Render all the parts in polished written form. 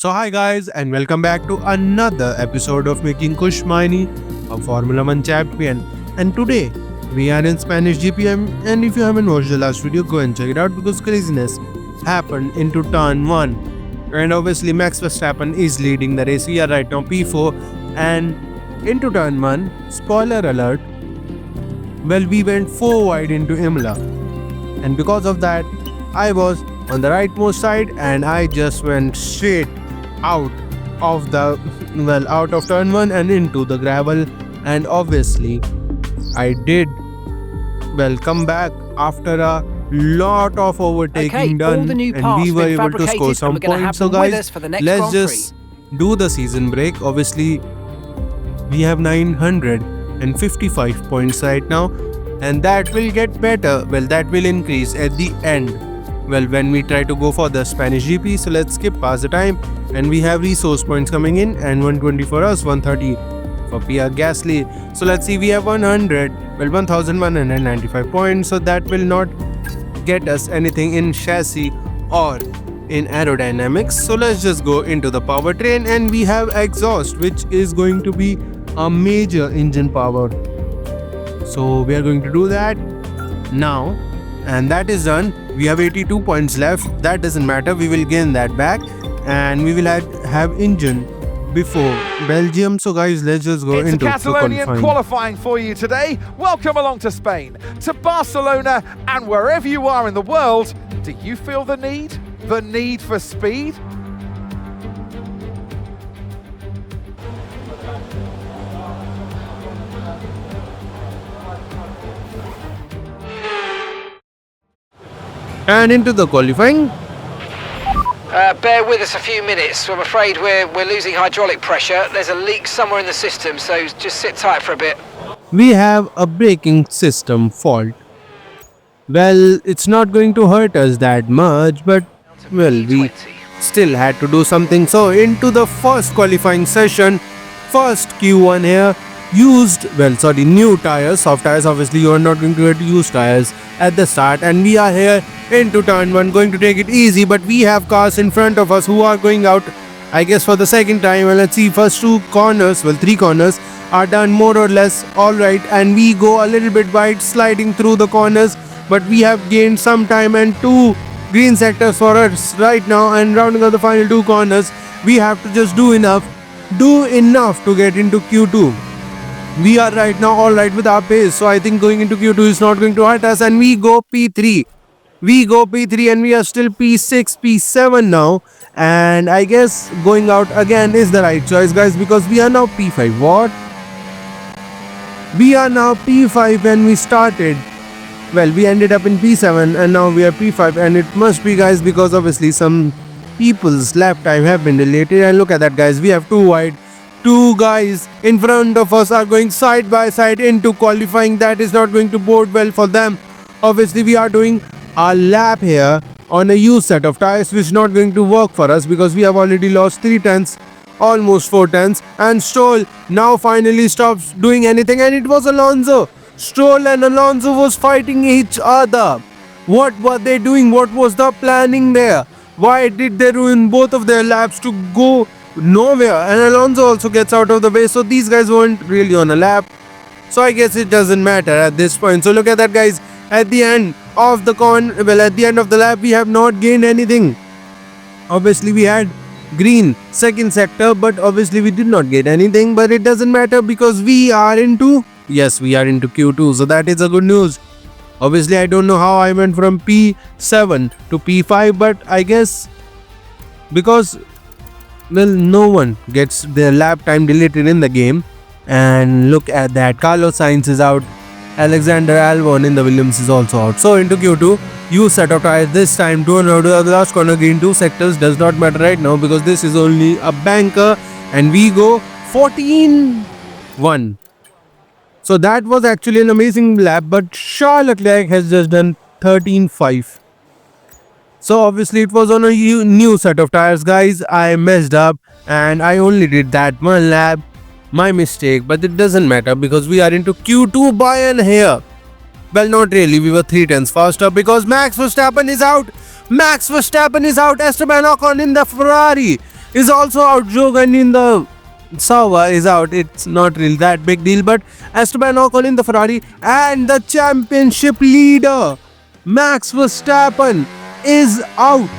So hi guys and welcome back to another episode of Making Kush Maini, a Formula 1 champion. And today we are in Spanish GPM, and if you haven't watched the last video, go and check it out because craziness happened into turn 1. And obviously Max Verstappen is leading the race. We are right now P4 and into turn 1, spoiler alert, well, we went 4 wide into Imola, and because of that I was on the rightmost side and I just went straight out of turn 1 and into the gravel. And obviously I did come back after a lot of overtaking done, and we were able to score some points. So guys, let's just do the season break. Obviously we have 955 points right now, and that will get better. Well, that will increase at the end, well, when we try to go for the Spanish GP. So let's skip past the time, and we have resource points coming in, and 120 for us, 130 for Pierre Gasly. So let's see, we have 1195 points, so that will not get us anything in chassis or in aerodynamics. So let's just go into the powertrain, and we have exhaust, which is going to be a major engine power. So we are going to do that now, and that is done. We have 82 points left. That doesn't matter, we will gain that back, and we will have engine before Belgium. So guys, let's just go into the Catalonian qualifying for you today. Welcome along to Spain, to Barcelona, and wherever you are in the world. Do you feel the need for speed? and into the qualifying. Bear with us a few minutes. I'm afraid we're losing hydraulic pressure. There's a leak somewhere in the system, so just sit tight for a bit. We have a braking system fault. Well, it's not going to hurt us that much, but well, we still had to do something. So into the first qualifying session, first Q1 here, new tires, soft tires. Obviously you are not going to get used tires at the start, and we are here into turn 1, going to take it easy, but we have cars in front of us who are going out, I guess, for the second time. Well, let's see, first 3 corners are done more or less alright, and we go a little bit wide sliding through the corners, but we have gained some time and 2 green sectors for us right now. And rounding out the final 2 corners, we have to just do enough to get into Q2. We are right now alright with our pace, so I think going into Q2 is not going to hurt us, and we go P3, and we are still P6, P7 now, and I guess going out again is the right choice, guys, because we are now P5. What? We are now P5 when we started. Well, we ended up in P7 and now we are P5, and it must be, guys, because obviously some people's lap time have been deleted. And look at that, guys, we have 2 wide. 2 guys in front of us are going side by side into qualifying. That is not going to bode well for them. Obviously we are doing a lap here on a used set of tires, which is not going to work for us because we have already lost 3 tenths, almost 4 tenths. And Stroll now finally stops doing anything, and it was Alonso. Stroll and Alonso was fighting each other. What were they doing? What was the planning there? Why did they ruin both of their laps to go nowhere? And Alonso also gets out of the way, so these guys weren't really on a lap, so I guess it doesn't matter at this point. So look at that, guys, at the end of the lap we have not gained anything. Obviously we had green second sector, but obviously we did not get anything, but it doesn't matter because we are into Q2, so that is a good news. Obviously I don't know how I went from P7 to P5, but I guess because, well, no one gets their lap time deleted in the game. And look at that, Carlos Sainz is out, Alexander Albon in the Williams is also out. So into Q2, use set of tires this time. Do the last corner, green 2 sectors, does not matter right now because this is only a banker, and we go 14-1. So that was actually an amazing lap, but Charles Leclerc has just done 13-5. So obviously it was on a new set of tires, guys. I messed up and I only did that 1 lap. My mistake, but it doesn't matter because we are into Q2 by an hair. Well, not really. We were 3 tenths faster because Max Verstappen is out. Esteban Ocon in the Ferrari. is also out. Jogan in the Sauber is out. It's not really that big deal. But Esteban Ocon in the Ferrari and the championship leader Max Verstappen is out.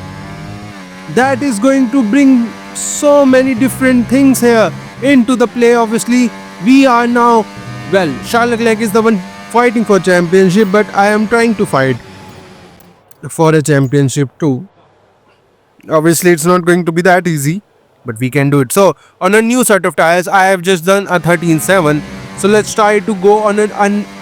That is going to bring so many different things here into the play. Obviously, we are now, well, Charles Leclerc is the one fighting for championship, but I am trying to fight for a championship too. Obviously, it's not going to be that easy, but we can do it. So, on a new set of tires, I have just done a 13.7. So, let's try to go on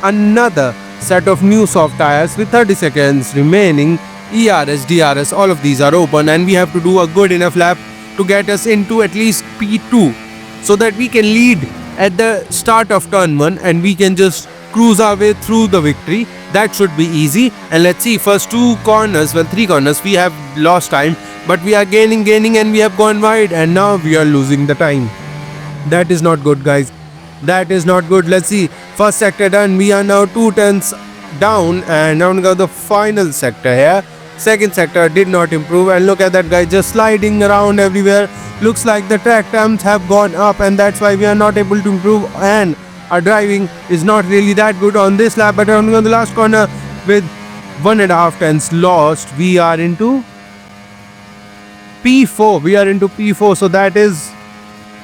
another set of new soft tires with 30 seconds remaining. ERS, DRS, all of these are open, and we have to do a good enough lap to get us into at least P2 so that we can lead at the start of turn 1 and we can just cruise our way through the victory. That should be easy. And let's see, first 3 corners, we have lost time, but we are gaining and we have gone wide, and now we are losing the time. That is not good, guys. That is not good. Let's see, first sector done. We are now 2 tenths down, and now we got the final sector here. Second sector did not improve, and look at that guy just sliding around everywhere. Looks like the track temps have gone up, and that's why we are not able to improve, and our driving is not really that good on this lap. But on the last corner with 1.5 tenths lost, we are into P4. So that is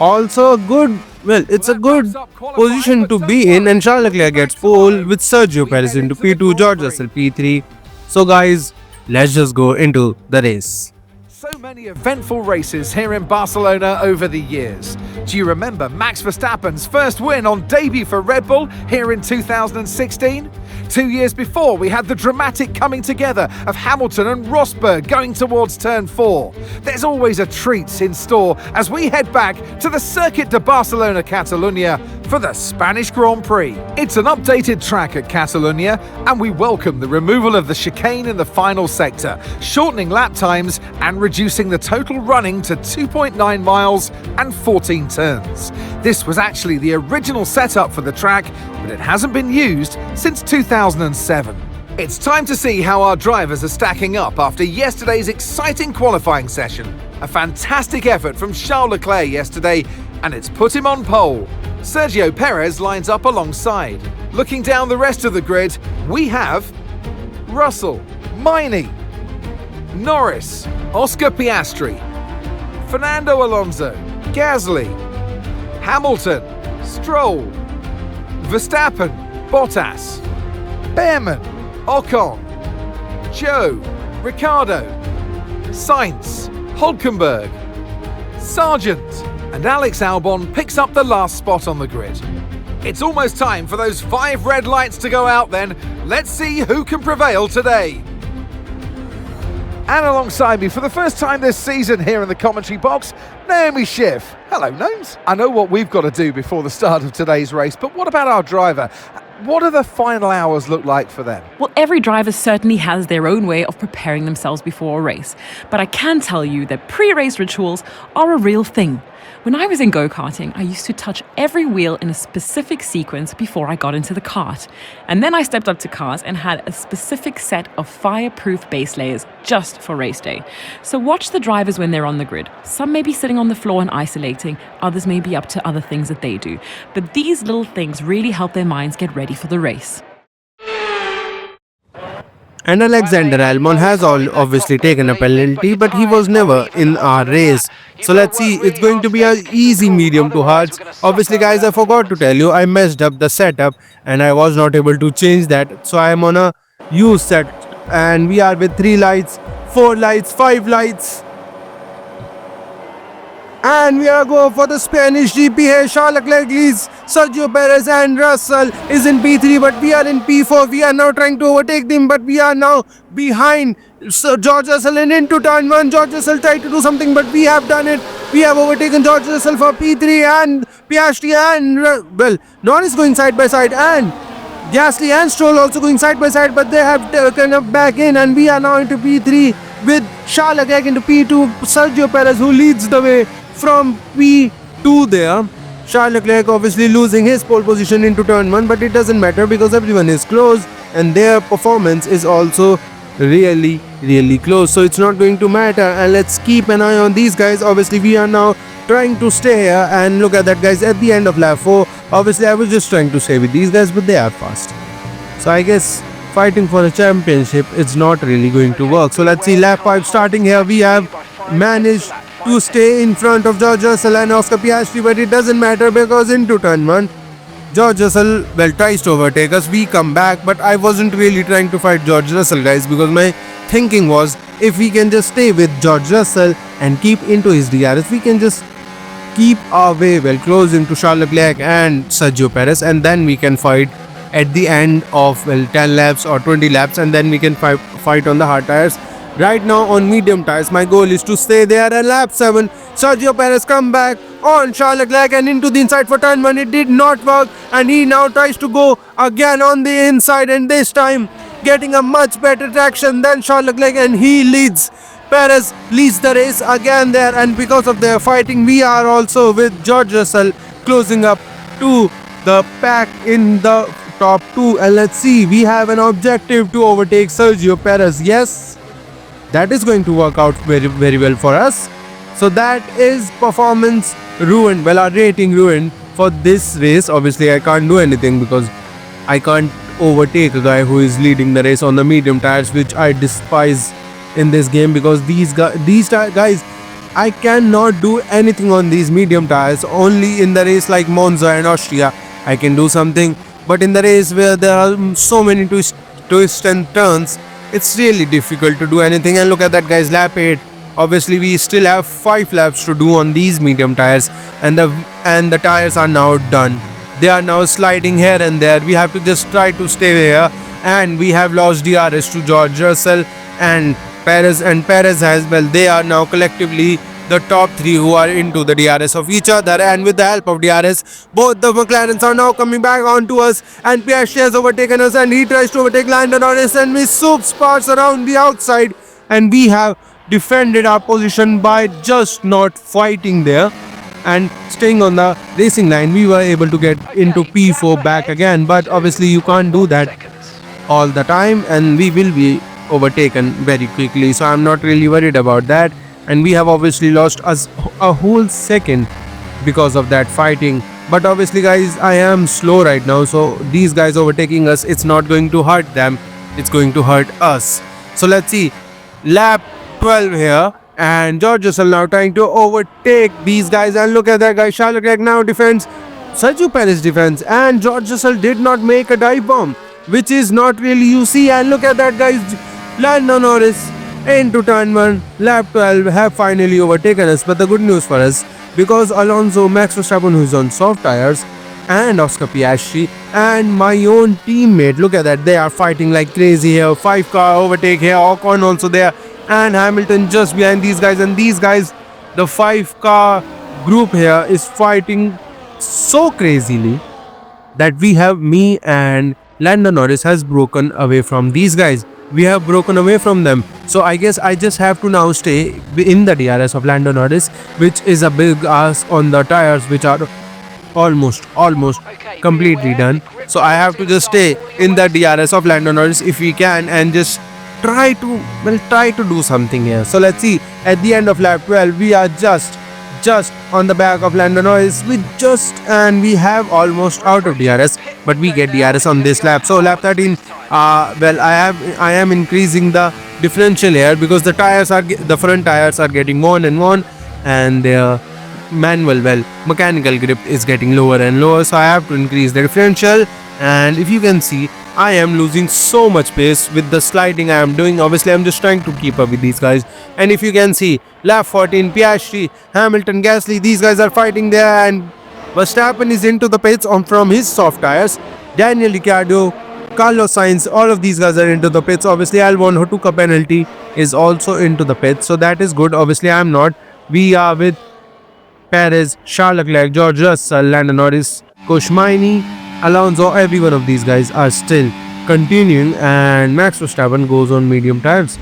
also a good, well, it's a good position to be in. And Charles Leclerc gets pole with Sergio Perez into P2, George Russell P3. So guys, let's just go into the race. So many eventful races here in Barcelona over the years. Do you remember Max Verstappen's first win on debut for Red Bull here in 2016? 2 years before, we had the dramatic coming together of Hamilton and Rosberg going towards turn 4. There's always a treat in store as we head back to the Circuit de Barcelona Catalunya for the Spanish Grand Prix. It's an updated track at Catalunya, and we welcome the removal of the chicane in the final sector, shortening lap times and reducing the total running to 2.9 miles and 14 turns. This was actually the original setup for the track, but it hasn't been used since 2007. It's time to see how our drivers are stacking up after yesterday's exciting qualifying session. A fantastic effort from Charles Leclerc yesterday, and it's put him on pole. Sergio Perez lines up alongside. Looking down the rest of the grid, we have Russell, Maini, Norris, Oscar Piastri, Fernando Alonso, Gasly, Hamilton, Stroll, Verstappen, Bottas, Behrman, Ocon, Joe, Ricciardo, Sainz, Hülkenberg, Sargent, and Alex Albon picks up the last spot on the grid. It's almost time for those 5 red lights to go out then. Let's see who can prevail today. And alongside me for the first time this season here in the commentary box, Naomi Schiff. Hello, Gnomes. I know what we've got to do before the start of today's race, but what about our driver? What do the final hours look like for them? Well, every driver certainly has their own way of preparing themselves before a race. But I can tell you that pre-race rituals are a real thing. When I was in go-karting, I used to touch every wheel in a specific sequence before I got into the kart. And then I stepped up to cars and had a specific set of fireproof base layers just for race day. So watch the drivers when they're on the grid. Some may be sitting on the floor and isolating, others may be up to other things that they do. But these little things really help their minds get ready for the race. And Alexander Albon has obviously taken a penalty, but he was never in our race. So let's see, it's going to be an easy medium to hards. Obviously guys, I forgot to tell you, I messed up the setup and I was not able to change that. So I am on a used set and we are with 3 lights, 4 lights, 5 lights. And we are going for the Spanish GP here. Charles Leclerc leads, Sergio Perez and Russell is in P3, but we are in P4. We are now trying to overtake them, but we are now behind George Russell and into turn 1. George Russell tried to do something, but we have done it. We have overtaken George Russell for P3 and Piastri and, well, Norris going side by side and Gasly and Stroll also going side by side, but they have taken up back in, and we are now into P3 with Charles Leclerc into P2, Sergio Perez who leads the way from P2 there. Charles Leclerc obviously losing his pole position into turn 1, but it doesn't matter because everyone is close and their performance is also really close, so it's not going to matter. And let's keep an eye on these guys. Obviously we are now trying to stay here, and look at that, guys, at the end of lap 4. Obviously I was just trying to stay with these guys, but they are fast, so I guess fighting for a championship it's not really going to work. So let's see, lap 5 starting here. We have managed to stay in front of George Russell and Oscar Piastri, but it doesn't matter because into turn 1 George Russell, well, tries to overtake us. We come back, but I wasn't really trying to fight George Russell, guys, because my thinking was if we can just stay with George Russell and keep into his DRS, we can just keep our way well close into Charles Leclerc and Sergio Perez, and then we can fight at the end of 10 laps or 20 laps, and then we can fight on the hard tires. Right now on medium tires, my goal is to stay there. And lap 7, Sergio Perez come back on Charles Leclerc and into the inside for turn 1. It did not work, and he now tries to go again on the inside, and this time getting a much better traction than Charles Leclerc, and he leads. Perez leads the race again there, and because of their fighting, we are also with George Russell closing up to the pack in the top 2. And let's see, we have an objective to overtake Sergio Perez. Yes, that is going to work out very well for us. So that is performance ruined, well, our rating ruined for this race. Obviously I can't do anything because I can't overtake a guy who is leading the race on the medium tires, which I despise in this game, because these guys, I cannot do anything on these medium tires. Only in the race like Monza and Austria I can do something, but in the race where there are so many twists and turns, it's really difficult to do anything. And look at that, guys, lap 8. Obviously we still have 5 laps to do on these medium tires, and the tires are now done. They are now sliding here and there. We have to just try to stay there, and we have lost DRS to George Russell and Perez as well. They are now collectively the top 3 who are into the DRS of each other, and with the help of DRS, both the McLarens are now coming back onto us, and Piastri has overtaken us, and he tries to overtake Lando Norris, and we soups parts around the outside, and we have defended our position by just not fighting there and staying on the racing line. We were able to get into P4 back again, but obviously you can't do that all the time, and we will be overtaken very quickly, so I'm not really worried about that. And we have obviously lost us a whole second because of that fighting. But obviously, guys, I am slow right now, so these guys overtaking us, it's not going to hurt them, it's going to hurt us. So let's see, lap 12 here, and George Russell now trying to overtake these guys. And look at that guy, Charles Leclerc now defends, Sergio Perez defends, and George Russell did not make a dive bomb, which is not really UC. And look at that, guys, Lando Norris into turn 1, lap 12 have finally overtaken us. But the good news for us, because Alonso, Max Verstappen, who is on soft tires, and Oscar Piastri and my own teammate, look at that, they are fighting like crazy here. 5-car overtake here, Ocon also there, and Hamilton just behind these guys. And these guys, the 5-car group here is fighting so crazily that we have me and Lando Norris has broken away from these guys. We have broken away from them, so I guess I just have to now stay in the DRS of Lando Norris, which is a big ask on the tires, which are almost completely done. So I have to just stay in the DRS of Lando Norris if we can, and just try to do something here. So let's see, at the end of lap 12 we are just on the back of Lando Norris, and we have almost out of DRS, but we get DRS on this lap. So lap 13, I am increasing the differential here, because the front tires are getting worn, and their mechanical grip is getting lower and lower, so I have to increase the differential. And if you can see, I am losing so much pace with the sliding I am doing. Obviously I'm just trying to keep up with these guys. And if you can see, lap 14, Piastri, Hamilton, Gasly, these guys are fighting there, and Verstappen is into the pits from his soft tires. Daniel Ricciardo, Carlos Sainz, all of these guys are into the pits. Obviously Albon, who took a penalty, is also into the pits, so that is good. Obviously I'm not. We are with Perez, Charles Leclerc, George Russell, Lando Norris, Kush, Maini, Alonso. Every one of these guys are still continuing, and Max Verstappen goes on medium tires.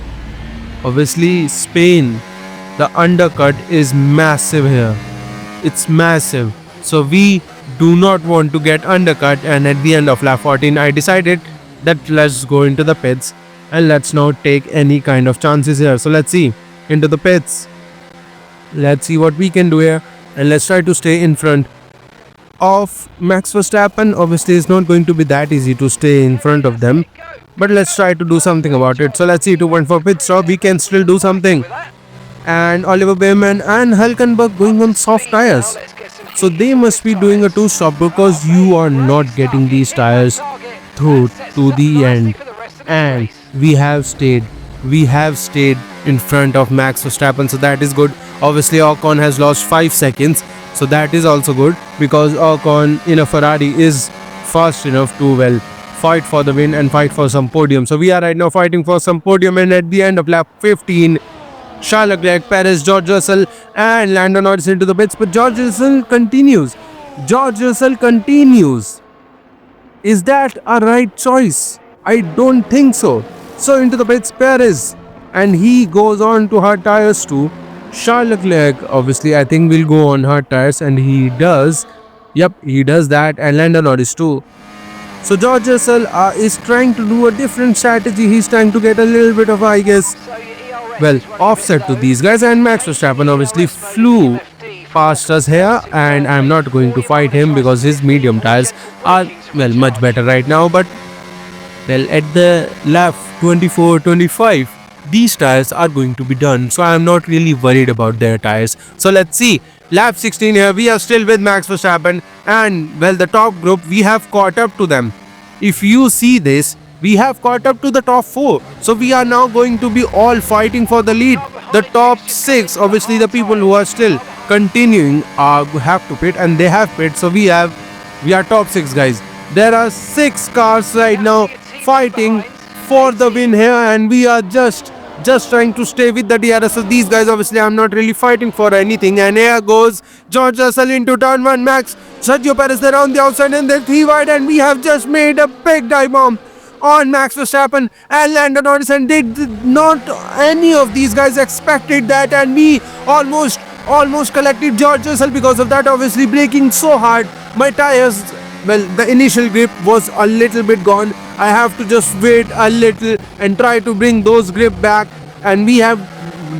Obviously Spain, the undercut is massive here. It's massive, so we do not want to get undercut. And at the end of lap 14 I decided that let's go into the pits and let's not take any kind of chances here. So let's see into the pits. Let's see what we can do here, and let's try to stay in front of Max Verstappen. Obviously, it's not going to be that easy to stay in front of them, but let's try to do something about it. So let's see, 2.4 pit stop. We can still do something. And Oliver Behrman and Hülkenberg going on soft tires. So they must be doing a 2-stop because you are not getting these tires through to the end. And we have stayed in front of Max Verstappen, so that is good. Obviously Ocon has lost 5 seconds, so that is also good because Ocon in a Ferrari is fast enough to fight for the win and fight for some podium. So we are right now fighting for some podium, and at the end of lap 15, Charles Leclerc, Perez, George Russell and Lando Norris into the pits, but George Russell continues. Is that a right choice? I don't think so. So into the pits, Perez, and he goes on to hard tires too. Charles Leclerc, obviously, I think will go on hard tires, and he does. Yep, he does that, and Lando Norris too. So George Russell is trying to do a different strategy. He's trying to get a little bit of, I guess, offset to these guys, and Max Verstappen obviously flew past us here, and I'm not going to fight him because his medium tires are much better right now. But at the lap 24-25, these tires are going to be done, so I'm not really worried about their tires. So let's see, lap 16 here, we are still with Max Verstappen, and the top group, we have caught up to them. If you see this, we have caught up to the top 4, so we are now going to be all fighting for the lead. The top 6, obviously the people who are still continuing have to pit, and they have pit, so we are top 6 guys. There are 6 cars right now fighting for the win here, and we are just trying to stay with the DRS. So these guys, obviously I'm not really fighting for anything, and here goes George Russell into turn 1. Max, Sergio Perez there on the outside, and then 3 wide, and we have just made a big dive bomb on Max Verstappen and Lando Norris, and did not any of these guys expected that, and we almost collected George Russell because of that. Obviously braking so hard, my tires, the initial grip was a little bit gone. I have to just wait a little and try to bring those grip back, and we have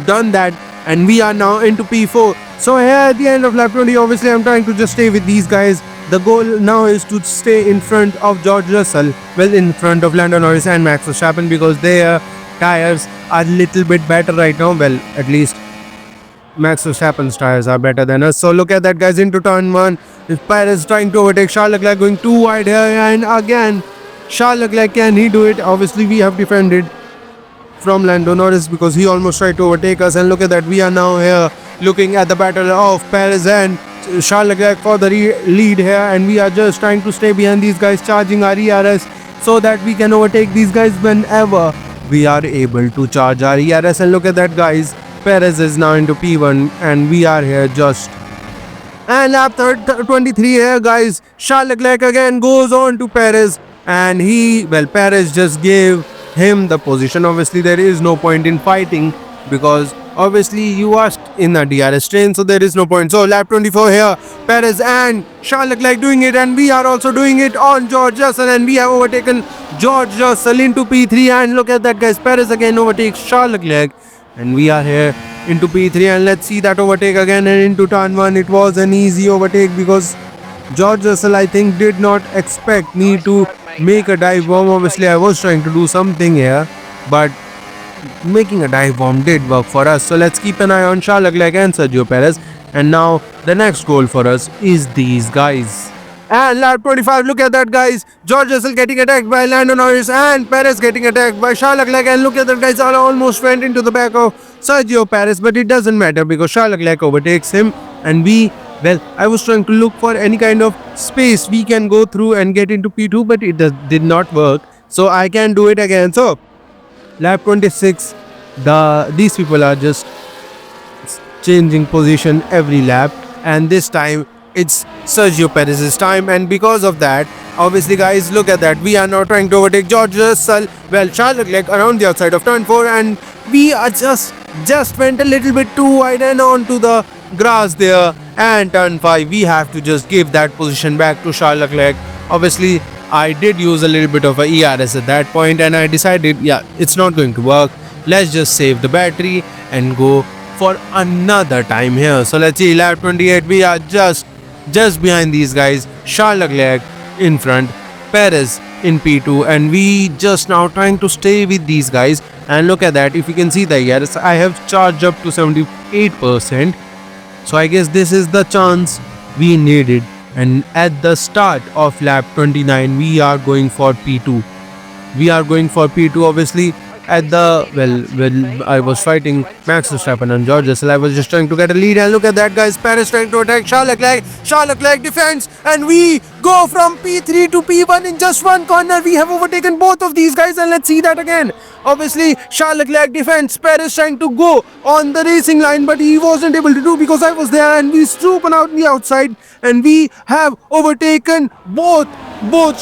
done that, and we are now into P4. So here at the end of lap 20, obviously I'm trying to just stay with these guys. The goal now is to stay in front of George Russell, in front of Lando Norris and Max Verstappen, because their tires are a little bit better right now. At least Max Verstappen's tires are better than us. So look at that, guys, into turn 1. Perez trying to overtake Charles Leclerc, going too wide here, and again Charles Leclerc, can he do it? Obviously we have defended from Lando Norris because he almost tried to overtake us, and look at that, we are now here looking at the battle of Perez and Charles Leclerc for the lead here, and we are just trying to stay behind these guys, charging our ERS so that we can overtake these guys whenever we are able to charge our ERS. And look at that, guys, Perez is now into P1, and we are here just. And lap 23 here, guys, Charles Leclerc again goes on to Perez, and Perez just gave him the position. Obviously there is no point in fighting because obviously you are in a DRS train, so there is no point. So lap 24 here, Perez and Charles Leclerc doing it, and we are also doing it on George Russell, and we have overtaken George Russell into P3. And look at that, guys, Perez again overtakes Charles Leclerc, and we are here into P3. And let's see that overtake again, and into turn 1 it was an easy overtake because George Russell, I think, did not expect me to make a dive bomb. Obviously I was trying to do something here, but making a dive bomb did work for us. So let's keep an eye on Charles Leclerc and Sergio Perez, and now the next goal for us is these guys. And lap 25, look at that, guys, George Russell getting attacked by Lando Norris and Perez getting attacked by Charles Leclerc, and look at that, guys, almost went into the back of Sergio Perez, but it doesn't matter because Charles Leclerc overtakes him, and I was trying to look for any kind of space we can go through and get into P2, but it did not work, so I can do it again. So lap 26, these people are just changing position every lap, and this time it's Sergio Perez's time, and because of that, obviously, guys, look at that, we are now trying to overtake George Russell, Charles Leclerc around the outside of turn 4, and we are just went a little bit too wide and onto the grass there, and turn 5 we have to just give that position back to Charles Leclerc. Obviously I did use a little bit of a ERS at that point, and I decided, yeah, it's not going to work. Let's just save the battery and go for another time here. So let's see, lap 28, we are just behind these guys. Charles Leclerc in front, Perez in P2, and we just now trying to stay with these guys. And look at that, if you can see the ERS, I have charged up to 78%. So I guess this is the chance we needed. And at the start of lap 29, we are going for P2. We are going for P2, obviously. At the, well, I was fighting Max Verstappen and George Russell. I was just trying to get a lead, and look at that, guys. Perez trying to attack Charles Leclerc. Charles Leclerc defends, and we go from P3 to P1 in just one corner. We have overtaken both of these guys, and let's see that again. Obviously, Charles Leclerc defends. Perez trying to go on the racing line, but he wasn't able to do because I was there, and we swooping out the outside, and we have overtaken both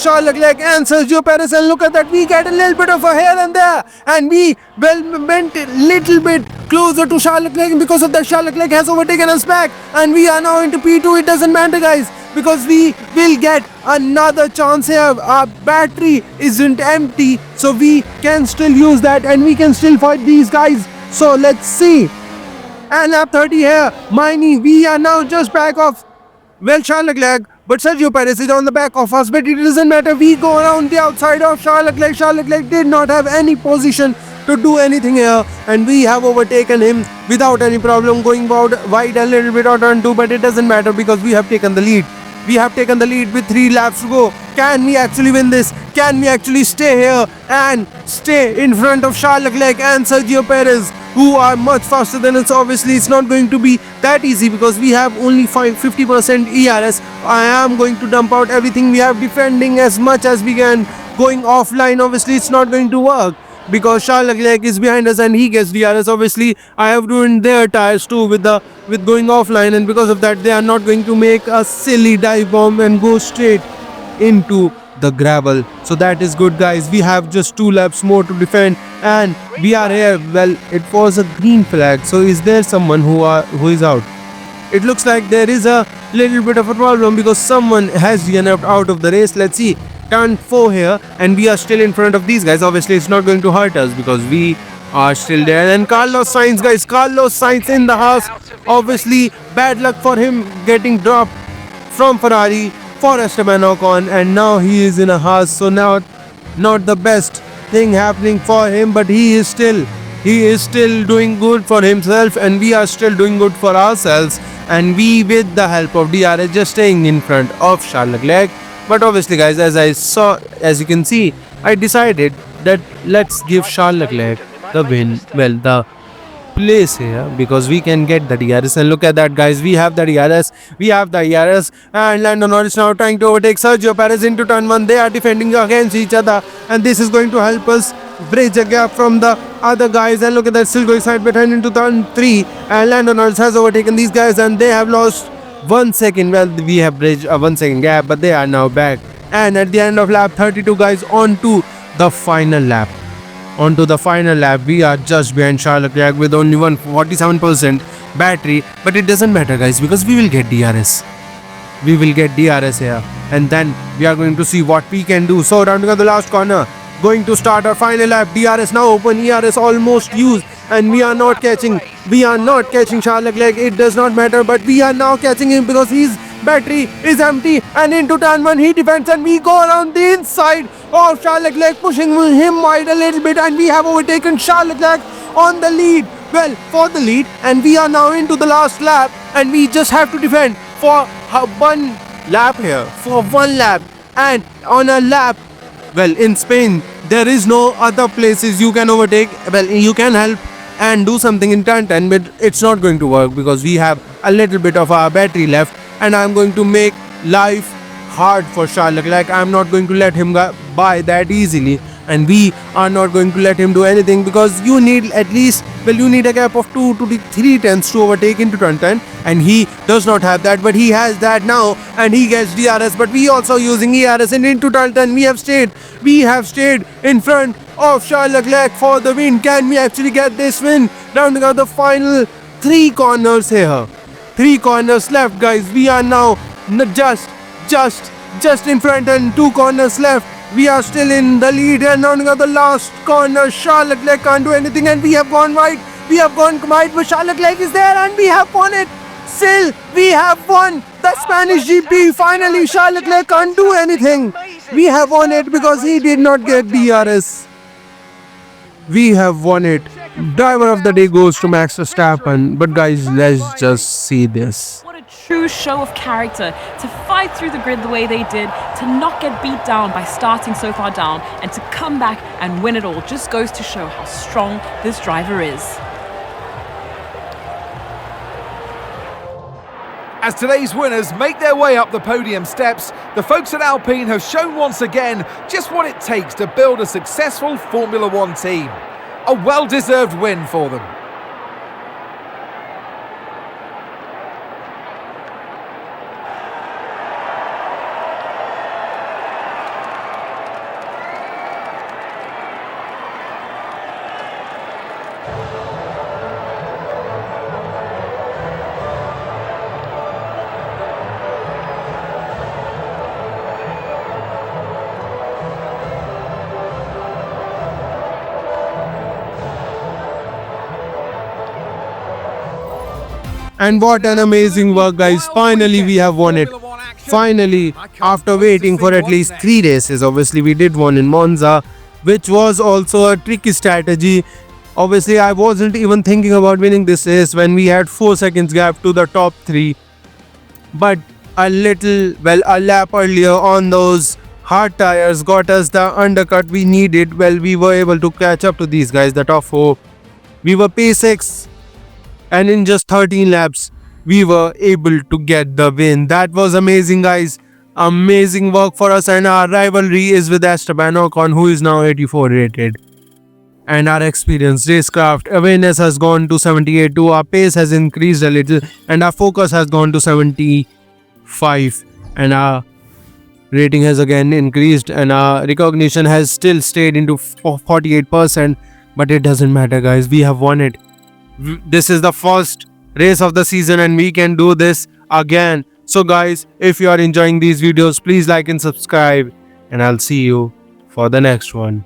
Charles Leclerc and Sergio Perez. And look at that, we get a little bit of a here and there, and we went a little bit closer to Charles Leclerc, and because of that Charles Leclerc has overtaken us back, and we are now into P2. It doesn't matter, guys, because we will get another chance here. Our battery isn't empty, so we can still use that, and we can still fight these guys. So let's see. And lap 30 here, Maini, we are now just back off, well, Charles Leclerc, but Sergio Perez is on the back of us, but it doesn't matter. We go around the outside of Charles Leclerc. Charles Leclerc did not have any position to do anything here, and we have overtaken him without any problem, going wide a little bit on turn 2, but it doesn't matter because we have taken the lead. We have taken the lead with 3 laps to go. Can we actually win this? Can we actually stay here and stay in front of Charles Leclerc and Sergio Perez, who are much faster than us? Obviously, it's not going to be that easy because we have only 50% ERS. I am going to dump out everything we have, defending as much as we can, going offline. Obviously, it's not going to work because Charles Leclerc is behind us and he gets DRS. Obviously, I have ruined their tires too with going offline, and because of that, they are not going to make a silly dive bomb and go straight into the gravel. So that is good, guys. We have just 2 laps more to defend, and we are here. Well, it was a green flag. So is there someone who is out? It looks like there is a little bit of a problem because someone has run out of the race. Let's see. Turn 4 here, and we are still in front of these guys. Obviously, it's not going to hurt us because we are still there. And Carlos Sainz, guys, Carlos Sainz in the house. Obviously, bad luck for him getting dropped from Ferrari for Esteban Ocon, and now he is in a house. So now, not the best thing happening for him, but he is still doing good for himself, and we are still doing good for ourselves. And we, with the help of DRS, just staying in front of Charles Leclerc. But obviously, guys, as you can see, I decided that let's give Charles Leclerc the win, well, the place here, because we can get the DRS. And look at that, guys, we have the DRS, and Lando Norris now trying to overtake Sergio Perez into turn 1. They are defending against each other, and this is going to help us bridge a gap from the other guys. And look at that, still going side behind into turn 3, and Lando Norris has overtaken these guys, and they have lost 1 second. Well, we have bridged a 1 second gap, but they are now back. And at the end of lap 32, guys, on to the final lap. We are just behind Charles Leclerc with only 47% battery, but it doesn't matter, guys, because we will get DRS. We will get DRS here, and then we are going to see what we can do. So rounding up the last corner, going to start our final lap. DRS now open, ERS almost used, and we are not catching Charles Leclerc. It does not matter, but we are now catching him because his battery is empty, and into turn 1 he defends, and we go around the inside of Charles Leclerc, pushing him wide a little bit, and we have overtaken Charles Leclerc on the lead, for the lead, and we are now into the last lap, and we just have to defend for 1 lap here, and on a lap, in Spain there is no other places you can overtake. You can help and do something in turn 10, but it's not going to work because we have a little bit of our battery left, and I'm going to make life hard for Charles Leclerc. I'm not going to let him by that easily, and we are not going to let him do anything because you need at least, you need a gap of 2 to 3 tenths to overtake into turn 10, and he does not have that, but he has that now, and he gets DRS, but we also using ERS, and into turn 10 we have stayed in front of Charles Leclerc for the win. Can we actually get this win? Rounding out the final 3 corners here. 3 corners left, guys. We are now just just in front and 2 corners left. We are still in the lead and on the last corner, Charles Leclerc can't do anything and we have gone wide. We have gone wide, but Charles Leclerc is there and we have won it. Still, we have won the Spanish GP. Finally, Charles Leclerc can't do anything. We have won it because he did not get DRS. We have won it. Driver of the day goes to Max Verstappen. But guys, let's just see this. What a true show of character to fight through the grid the way they did, to not get beat down by starting so far down, and to come back and win it all. Just goes to show how strong this driver is. As today's winners make their way up the podium steps, the folks at Alpine have shown once again just what it takes to build a successful Formula One team. A well-deserved win for them. And what an amazing work, guys. Finally, we have won it. Finally, after waiting for at least 3 races. Obviously, we did one in Monza, which was also a tricky strategy. Obviously, I wasn't even thinking about winning this race when we had 4 seconds gap to the top 3. But a lap earlier on those hard tires got us the undercut we needed. Well, we were able to catch up to these guys, the top 4. We were P6. And in just 13 laps, we were able to get the win. That was amazing, guys. Amazing work for us. And our rivalry is with Esteban Ocon, who is now 84 rated. And our experience, racecraft, awareness has gone to 78 too. Our pace has increased a little. And our focus has gone to 75. And our rating has again increased. And our recognition has still stayed into 48%. But it doesn't matter, guys. We have won it. This is the first race of the season and we can do this again. So guys, if you are enjoying these videos, please like and subscribe and I'll see you for the next one.